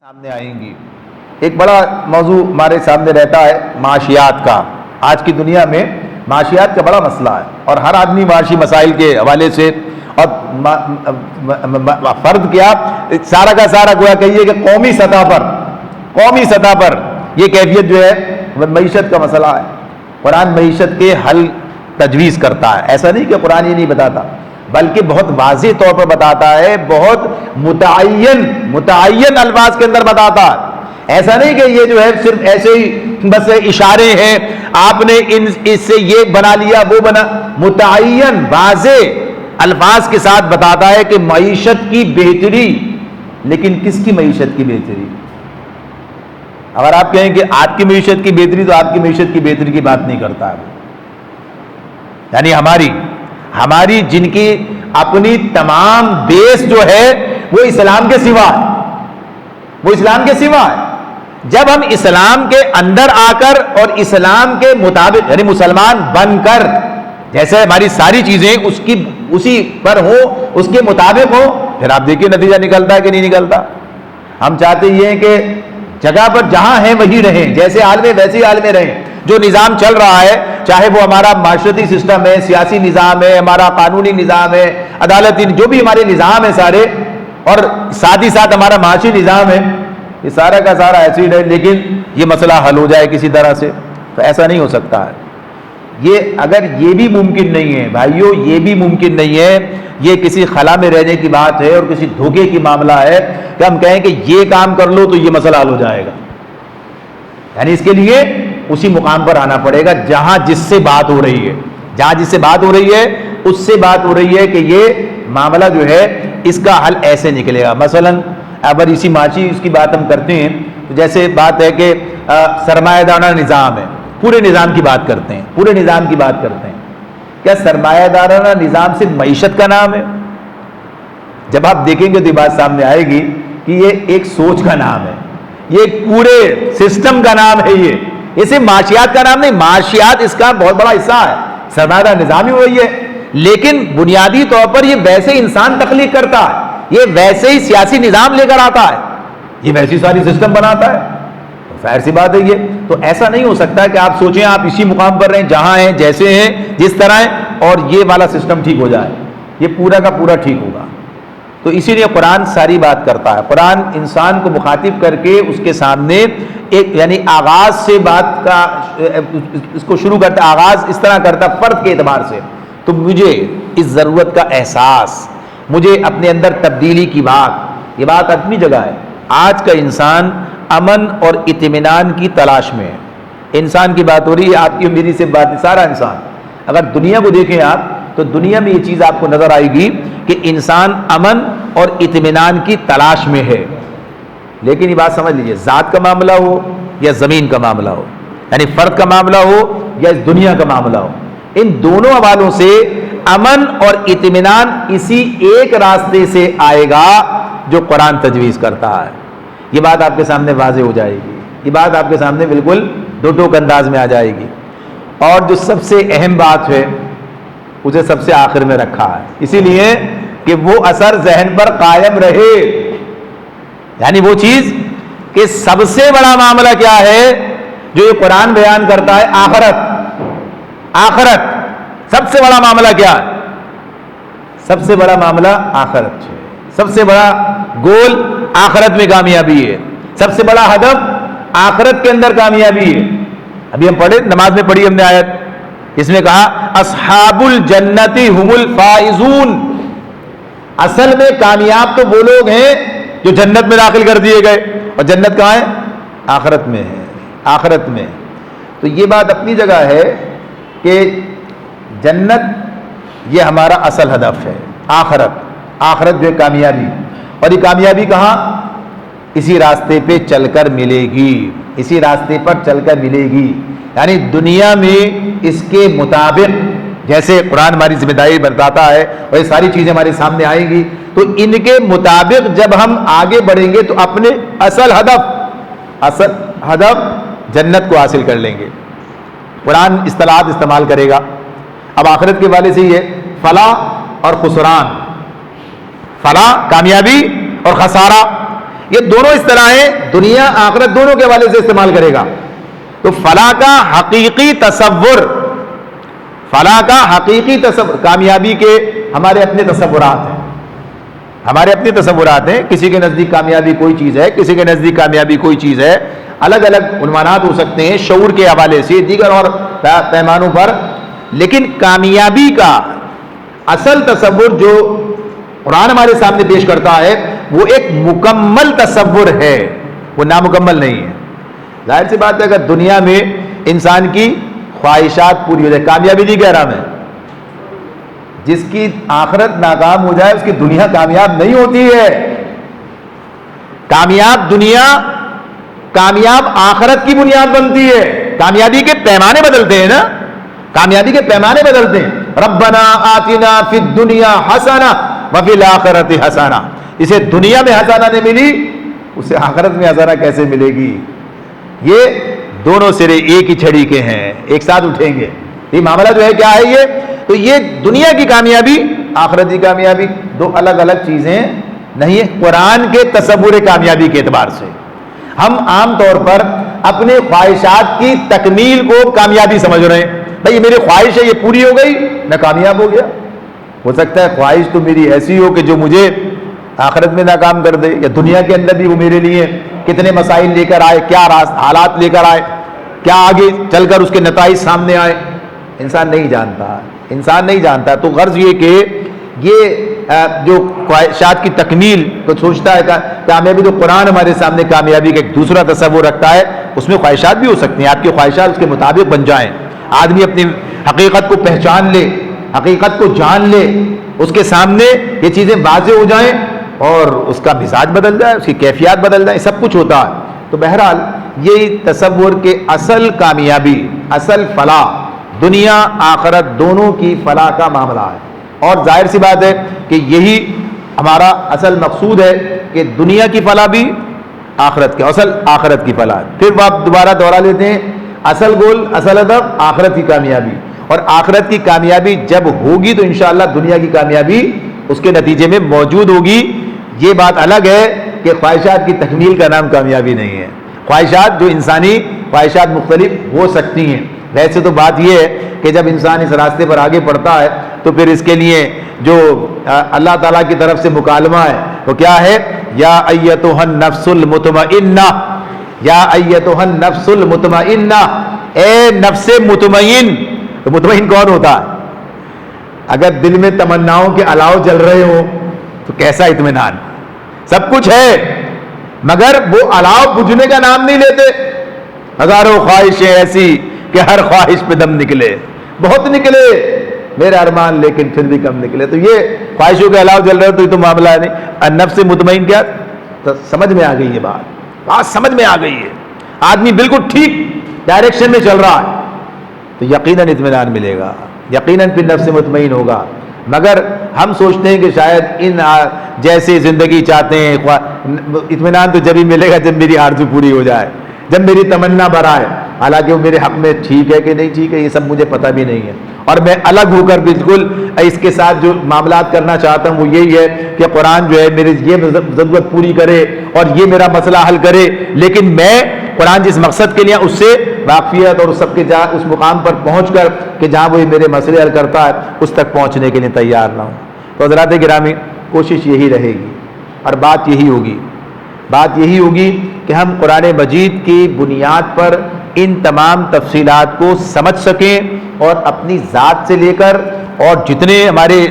سامنے آئیں گی۔ ایک بڑا موضوع ہمارے سامنے رہتا ہے معاشیات کا۔ آج کی دنیا میں معاشیات کا بڑا مسئلہ ہے اور ہر آدمی معاشی مسائل کے حوالے سے اور فرد کیا سارا کا سارا گویا کہیے کہ قومی سطح پر یہ کیفیت جو ہے معیشت کا مسئلہ ہے۔ قرآن معیشت کے حل تجویز کرتا ہے، ایسا نہیں کہ قرآن یہ نہیں بتاتا، بلکہ بہت واضح طور پر بتاتا ہے، بہت متعین الفاظ کے اندر بتاتا ہے۔ ایسا نہیں کہ یہ جو ہے صرف ایسے ہی بس اشارے ہیں، آپ نے اس سے یہ بنا لیا وہ بنا، متعین واضح الفاظ کے ساتھ بتاتا ہے کہ معیشت کی بہتری۔ لیکن کس کی معیشت کی بہتری؟ اگر آپ کہیں کہ آپ کی معیشت کی بہتری تو آپ کی معیشت کی بہتری کی بات نہیں کرتا ہے، یعنی ہماری جن کی اپنی تمام بیس جو ہے وہ اسلام کے سوا ہے، جب ہم اسلام کے اندر آ کر اور اسلام کے مطابق یعنی مسلمان بن کر جیسے ہماری ساری چیزیں اسی پر ہو، اس کے مطابق ہو، پھر آپ دیکھیے نتیجہ نکلتا ہے کہ نہیں نکلتا۔ ہم چاہتے یہ ہیں کہ جگہ پر جہاں ہیں وہی رہیں، جیسے حال میں ویسے حال میں رہیں۔ جو نظام چل رہا ہے، چاہے وہ ہمارا معاشرتی سسٹم ہے، سیاسی نظام ہے، ہمارا قانونی نظام ہے، عدالتی، جو بھی ہمارے نظام ہے سارے، اور ساتھ ہی ساتھ ہمارا معاشی نظام ہے، یہ سارا کا سارا ایسے ہی رہے، لیکن یہ مسئلہ حل ہو جائے کسی طرح سے، تو ایسا نہیں ہو سکتا ہے۔ اگر یہ بھی ممکن نہیں ہے بھائیو، یہ بھی ممکن نہیں ہے، یہ کسی خلا میں رہنے کی بات ہے اور کسی دھوکے کی معاملہ ہے کہ ہم کہیں کہ یہ کام کر لو تو یہ مسئلہ حل ہو جائے گا۔ یعنی اس کے لیے اسی مقام پر آنا پڑے گا جہاں جس سے بات ہو رہی ہے، اس سے بات ہو رہی ہے کہ یہ معاملہ جو ہے اس کا حل ایسے نکلے گا۔ مثلا اگر اسی معاشی اس کی بات ہم کرتے ہیں تو جیسے بات ہے کہ سرمایہ دارانہ نظام ہے، پورے نظام کی بات کرتے ہیں، کیا سرمایہ دارانہ نظام صرف معیشت کا نام ہے؟ جب آپ دیکھیں گے تو یہ بات سامنے آئے گی کہ یہ ایک سوچ کا نام ہے، یہ ایک پورے سسٹم کا نام ہے، یہ صرف معاشیات کا نام نہیں، معاشیات اس کا بہت بڑا حصہ ہے، سرمایہ دار نظام ہی وہی ہے، لیکن بنیادی طور پر یہ ویسے انسان تخلیق کرتا ہے، یہ ویسے ہی سیاسی نظام لے کر آتا ہے، یہ ویسی ساری سسٹم بناتا ہے۔ ظاہر سی بات ہے یہ تو ایسا نہیں ہو سکتا کہ آپ سوچیں آپ اسی مقام پر رہیں جہاں ہیں، جیسے ہیں، جس طرح ہیں، اور یہ والا سسٹم ٹھیک ہو جائے، یہ پورا کا پورا ٹھیک ہوگا۔ تو اسی لیے قرآن ساری بات کرتا ہے، قرآن انسان کو مخاطب کر کے اس کے سامنے ایک یعنی آغاز سے بات کا اس کو شروع کرتا، آغاز اس طرح کرتا فرد کے اعتبار سے، تو مجھے اس ضرورت کا احساس، مجھے اپنے اندر تبدیلی کی بات، یہ بات اپنی جگہ ہے۔ آج کا انسان امن اور اطمینان کی تلاش میں ہے، انسان کی بات ہو رہی ہے، آپ کی میری سے بات، سارا انسان، اگر دنیا کو دیکھیں آپ تو دنیا میں یہ چیز آپ کو نظر آئے گی کہ انسان امن اور اطمینان کی تلاش میں ہے۔ لیکن یہ بات سمجھ لیجئے، ذات کا معاملہ ہو یا زمین کا معاملہ ہو، یعنی فرد کا معاملہ ہو یا اس دنیا کا معاملہ ہو، ان دونوں حوالوں سے امن اور اطمینان اسی ایک راستے سے آئے گا جو قرآن تجویز کرتا ہے۔ یہ بات آپ کے سامنے واضح ہو جائے گی، یہ بات آپ کے سامنے بالکل دو ٹوک انداز میں آ جائے گی، اور جو سب سے اہم بات ہے اسے سب سے آخر میں رکھا ہے، اسی لیے کہ وہ اثر ذہن پر قائم رہے، یعنی وہ چیز کہ سب سے بڑا معاملہ کیا ہے جو یہ قرآن بیان کرتا ہے، آخرت۔ سب سے بڑا معاملہ کیا ہے؟ سب سے بڑا معاملہ آخرت ہے، سب سے بڑا گول آخرت میں کامیابی ہے، سب سے بڑا ہدف آخرت کے اندر کامیابی ہے۔ ابھی ہم پڑھے، نماز میں پڑھی ہم نے آیت، اس میں کہا اصحاب الجنتی ہم الفائزون، اصل میں کامیاب تو وہ لوگ ہیں جو جنت میں داخل کر دیے گئے، اور جنت کہاں ہے؟ آخرت میں ہے، آخرت میں۔ تو یہ بات اپنی جگہ ہے کہ جنت یہ ہمارا اصل ہدف ہے، آخرت جو ہے کامیابی، اور یہ کامیابی کہاں؟ اسی راستے پہ چل کر ملے گی، اسی راستے پر چل کر ملے گی، یعنی دنیا میں اس کے مطابق جیسے قرآن ہماری ذمہ داری بتاتا ہے اور یہ ساری چیزیں ہمارے سامنے آئیں گی، تو ان کے مطابق جب ہم آگے بڑھیں گے تو اپنے اصل ہدف جنت کو حاصل کر لیں گے۔ قرآن اصطلاحات استعمال کرے گا، اب آخرت کے والے سے یہ فلاح اور خسران، فلاح کامیابی اور خسارہ، یہ دونوں اس طرح ہیں، دنیا آخرت دونوں کے حوالے سے استعمال کرے گا. تو فلاح کا حقیقی تصور، فلاح کا حقیقی تصور، کامیابی کے ہمارے اپنے تصورات ہیں، ہمارے اپنے تصورات ہیں. کسی کے نزدیک کامیابی کوئی چیز ہے، کسی کے نزدیک کامیابی کوئی چیز ہے. الگ الگ عنوانات ہو سکتے ہیں شعور کے حوالے سے، دیگر اور پیمانوں پر. لیکن کامیابی کا اصل تصور جو قرآن ہمارے سامنے پیش کرتا ہے وہ ایک مکمل تصور ہے، وہ نامکمل نہیں ہے. ظاہر سی بات ہے اگر دنیا میں انسان کی خواہشات پوری ہو جائے، کامیابی نہیں کہہ رہا میں، جس کی آخرت ناکام ہو جائے اس کی دنیا کامیاب نہیں ہوتی ہے. کامیاب دنیا کامیاب آخرت کی بنیاد بنتی ہے. کامیابی کے پیمانے بدلتے ہیں نا، کامیابی کے پیمانے بدلتے ہیں. ربنا آتنا فی الدنیا حسنہ وفی الآخرۃ حسنہ. اسے دنیا میں حسنہ نہیں ملی، اسے آخرت میں حسنہ کیسے ملے گی؟ یہ دونوں سرے ایک ہی چھڑی کے ہیں، ایک ساتھ اٹھیں گے. یہ معاملہ جو ہے کیا ہے یہ؟ تو یہ دنیا کی کامیابی، آخرت کی کامیابی دو الگ الگ چیزیں نہیں ہے. قرآن کے تصور کامیابی کے اعتبار سے ہم عام طور پر اپنے خواہشات کی تکمیل کو کامیابی سمجھ رہے ہیں. بھئی میری خواہش ہے یہ پوری ہو گئی میں کامیاب ہو گیا. ہو سکتا ہے خواہش تو میری ایسی ہو کہ جو مجھے آخرت میں ناکام کر دے، یا دنیا کے اندر بھی وہ میرے لیے کتنے مسائل لے کر آئے، کیا حالات لے کر آئے، کیا آگے چل کر اس کے نتائج سامنے آئے. انسان نہیں جانتا، انسان نہیں جانتا. تو غرض یہ کہ یہ جو خواہشات کی تکمیل تو سوچتا ہے کامیابی، تو قرآن ہمارے سامنے کامیابی کا ایک دوسرا تصور رکھتا ہے. اس میں خواہشات بھی ہو سکتی ہیں، آپ کی خواہشات اس کے مطابق بن جائیں، آدمی اپنی حقیقت کو پہچان لے، حقیقت کو جان لے، اس کے سامنے یہ چیزیں واضح ہو جائیں اور اس کا مزاج بدل جائے، اس کی کیفیات بدل جائیں، سب کچھ ہوتا ہے. تو بہرحال یہی تصور کے اصل کامیابی، اصل فلاح دنیا آخرت دونوں کی فلاح کا معاملہ ہے. اور ظاہر سی بات ہے کہ یہی ہمارا اصل مقصود ہے کہ دنیا کی فلاح بھی آخرت کی، اصل آخرت کی فلاح. پھر آپ دوبارہ دوہرا لیتے ہیں، اصل گول، اصل ہدف آخرت کی کامیابی. اور آخرت کی کامیابی جب ہوگی تو انشاءاللہ دنیا کی کامیابی اس کے نتیجے میں موجود ہوگی. یہ بات الگ ہے کہ خواہشات کی تکمیل کا نام کامیابی نہیں ہے. خواہشات جو انسانی خواہشات مختلف ہو سکتی ہیں. ویسے تو بات یہ ہے کہ جب انسان اس راستے پر آگے بڑھتا ہے تو پھر اس کے لیے جو اللہ تعالیٰ کی طرف سے مکالمہ ہے وہ کیا ہے؟ یا ایتھا النفس المطمئنہ، یا ایتھا النفس المطمئنہ، اے نفس مطمئن. تو مطمئن کون ہوتا ہے؟ اگر دل میں تمناؤں کے الاؤ جل رہے ہوں تو کیسا اطمینان؟ سب کچھ ہے مگر وہ الاؤ بجھنے کا نام نہیں لیتے. ہزاروں خواہشیں ایسی کہ ہر خواہش پہ دم نکلے، بہت نکلے میرے ارمان لیکن پھر بھی کم نکلے. تو یہ خواہشوں کے الاؤ جل رہے تو یہ تو معاملہ ہے نہیں. نفس مطمئن کیا؟ تو سمجھ میں آ گئی یہ بات سمجھ میں آ گئی ہے. آدمی بالکل ٹھیک ڈائریکشن میں چل رہا ہے تو یقیناً اطمینان ملے گا، یقیناً پھر نفس مطمئن ہوگا. مگر ہم سوچتے ہیں کہ شاید ان جیسے زندگی چاہتے ہیں. اطمینان تو جب ہی ملے گا جب میری آرزو پوری ہو جائے، جب میری تمنا برآئے. حالانکہ وہ میرے حق میں ٹھیک ہے کہ نہیں ٹھیک ہے یہ سب مجھے پتہ بھی نہیں ہے. اور میں الگ ہو کر بالکل اس کے ساتھ جو معاملات کرنا چاہتا ہوں وہ یہی ہے کہ قرآن جو ہے میری یہ ضرورت پوری کرے اور یہ میرا مسئلہ حل کرے. لیکن میں قرآن جس مقصد کے لیے اس سے واقفیت اور سب کے اس مقام پر پہنچ کر کہ جہاں وہ میرے مسئلے حل کرتا ہے اس تک پہنچنے کے لیے تیار نہ ہوں. تو حضرات گرامی کوشش یہی رہے گی اور بات یہی ہوگی کہ ہم قرآن مجید کی بنیاد پر ان تمام تفصیلات کو سمجھ سکیں اور اپنی ذات سے لے کر اور جتنے ہمارے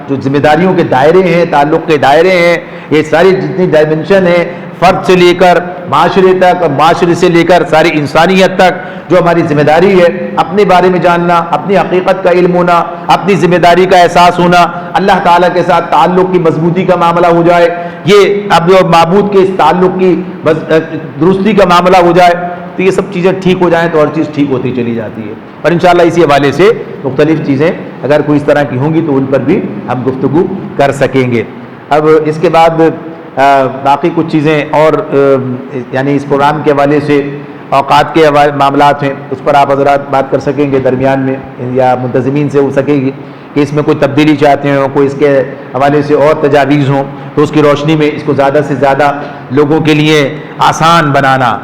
جو ذمہ داریوں کے دائرے ہیں، تعلق کے دائرے ہیں، یہ ساری جتنی ڈائمنشن ہیں، فرد سے لے کر معاشرے تک اور معاشرے سے لے کر ساری انسانیت تک جو ہماری ذمہ داری ہے، اپنے بارے میں جاننا، اپنی حقیقت کا علم ہونا، اپنی ذمہ داری کا احساس ہونا، اللہ تعالیٰ کے ساتھ تعلق کی مضبوطی کا معاملہ ہو جائے، یہ اب معبود کے اس تعلق کی درستی کا معاملہ ہو جائے، تو یہ سب چیزیں ٹھیک ہو جائیں تو ہر چیز ٹھیک ہوتی چلی جاتی ہے. اور انشاءاللہ اسی حوالے سے مختلف چیزیں اگر کوئی اس طرح کی ہوں گی تو ان پر بھی ہم گفتگو کر سکیں گے. اب اس کے بعد باقی کچھ چیزیں اور یعنی اس پروگرام کے حوالے سے اوقات کے معاملات ہیں، اس پر آپ حضرات بات کر سکیں گے درمیان میں یا منتظمین سے ہو سکے گی. کہ اس میں کوئی تبدیلی چاہتے ہوں، کوئی اس کے حوالے سے اور تجاویز ہوں، تو اس کی روشنی میں اس کو زیادہ سے زیادہ لوگوں کے لیے آسان بنانا،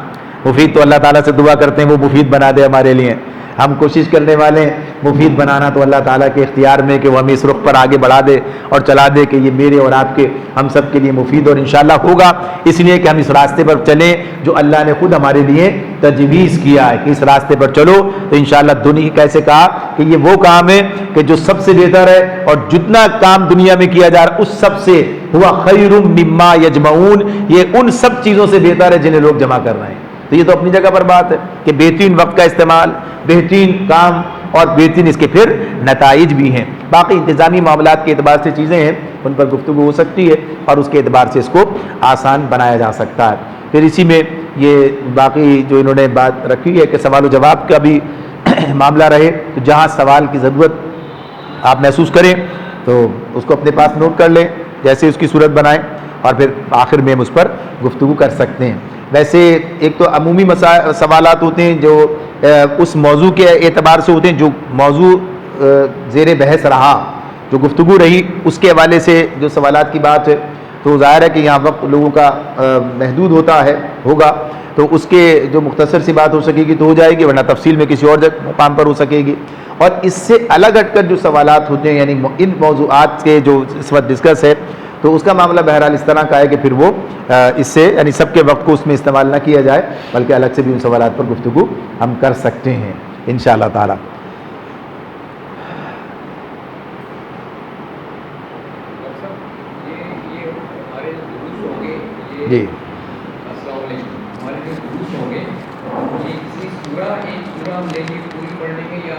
مفید تو اللہ تعالیٰ سے دعا کرتے ہیں وہ مفید بنا دے ہمارے لیے، ہم کوشش کرنے والے مفید بنانا تو اللہ تعالیٰ کے اختیار میں کہ وہ ہمیں اس رخ پر آگے بڑھا دے اور چلا دے کہ یہ میرے اور آپ کے ہم سب کے لیے مفید اور انشاءاللہ ہوگا، اس لیے کہ ہم اس راستے پر چلیں جو اللہ نے خود ہمارے لیے تجویز کیا ہے کہ اس راستے پر چلو تو انشاءاللہ دنیا کیسے کہا کہ یہ وہ کام ہے کہ جو سب سے بہتر ہے، اور جتنا کام دنیا میں کیا جا رہا ہے اس سب سے ہوا خیر مما یجمعون، یہ ان سب چیزوں سے بہتر ہے جنہیں لوگ جمع کر رہے ہیں۔ تو یہ تو اپنی جگہ پر بات ہے کہ بہترین وقت کا استعمال، بہترین کام اور بہترین اس کے پھر نتائج بھی ہیں۔ باقی انتظامی معاملات کے اعتبار سے چیزیں ہیں ان پر گفتگو ہو سکتی ہے اور اس کے اعتبار سے اس کو آسان بنایا جا سکتا ہے۔ پھر اسی میں یہ باقی جو انہوں نے بات رکھی ہے کہ سوال و جواب کا بھی معاملہ رہے، تو جہاں سوال کی ضرورت آپ محسوس کریں تو اس کو اپنے پاس نوٹ کر لیں، جیسے اس کی صورت بنائیں اور پھر آخر میں ہم اس پر گفتگو کر سکتے ہیں۔ ویسے ایک تو عمومی سوالات ہوتے ہیں جو اس موضوع کے اعتبار سے ہوتے ہیں، جو موضوع زیر بحث رہا، جو گفتگو رہی اس کے حوالے سے جو سوالات کی بات ہے، تو ظاہر ہے کہ یہاں وقت لوگوں کا محدود ہوگا، تو اس کے جو مختصر سی بات ہو سکے گی تو ہو جائے گی، ورنہ تفصیل میں کسی اور مقام پر ہو سکے گی۔ اور اس سے الگ ہٹ کر جو سوالات ہوتے ہیں، یعنی ان موضوعات کے جو اس وقت ڈسکس ہے، تو اس کا معاملہ بہرحال اس طرح کا ہے کہ پھر وہ اس سے یعنی سب کے وقت کو اس میں استعمال نہ کیا جائے، بلکہ الگ سے بھی ان سوالات پر گفتگو ہم کر سکتے ہیں انشاءاللہ تعالی۔ جی السلام علیکم، ہمارے جو دروس ہوں گے یہ کسی سورہ ایک سورہ ہم لیں گے پوری پڑھنے کے یا